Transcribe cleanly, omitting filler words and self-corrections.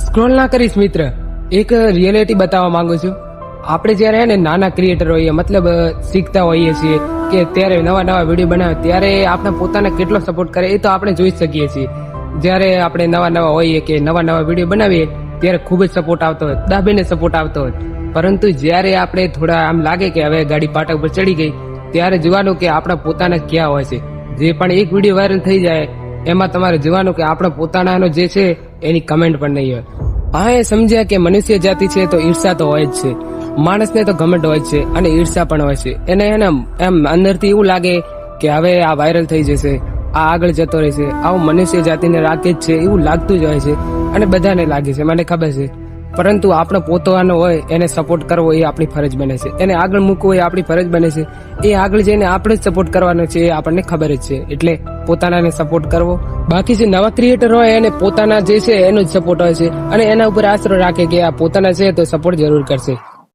Scroll ના કરીશ મિત્ર, એક રિયાલિટી બતાવવા માંગુ છું. આપણે જયારે ને નાના ક્રિએટર હોઈએ, મતલબ શીખતા હોઈએ છીએ કે ત્યારે નવા નવા વિડીયો બનાવે ત્યારે આપણે પોતાને કેટલો સપોર્ટ કરે એ તો આપણે જોઈ શકીએ છીએ. જ્યારે આપણે નવા નવા હોઈએ કે નવા નવા વિડીયો બનાવીએ ત્યારે ખૂબ જ સપોર્ટ આવતો હોય, દાબીને સપોર્ટ આવતો હોય. પરંતુ જ્યારે આપણે થોડા આમ લાગે કે હવે ગાડી પાટા ઉપર ચડી ગઈ, ત્યારે જોવાનું કે આપણા પોતાના ક્યાં હોય છે. જે પણ એક વિડીયો વાયરલ થઈ જાય એમાં તમારે જોવાનું કે આપણા પોતાનાનો જે છે એની કમેન્ટ પણ નહીં હોય. હા, એ સમજ્યા કે મનુષ્ય જાતિ છે તો ઈર્ષા તો હોય જ છે. માણસને તો ઘમંડ હોય છે અને ઈર્ષા પણ હોય છે. એને એમ અંદરથી એવું લાગે કે હવે આ વાયરલ થઈ જશે, આ આગળ જતો રહેશે, આવું મનુષ્ય જાતિને રાખે જ છે એવું લાગતું જ હોય છે અને બધાને લાગે છે, મને ખબર છે. પરંતુ આપણો પોતાનો હોય એને સપોર્ટ કરવો એ આપણી ફરજ બને છે. એને આગળ મૂકવો એ આપણી ફરજ બને છે. એ આગળ જઈને આપણે જ સપોર્ટ કરવાનો છે એ આપણને ખબર જ છે. એટલે પોતાનાને સપોર્ટ કરવો. બાકી જે નવા ક્રિએટર હોય એને પોતાના જે છે એનો જ સપોર્ટ હોય છે અને એના ઉપર આશરો રાખે કે આ પોતાના છે તો સપોર્ટ જરૂર કરશે.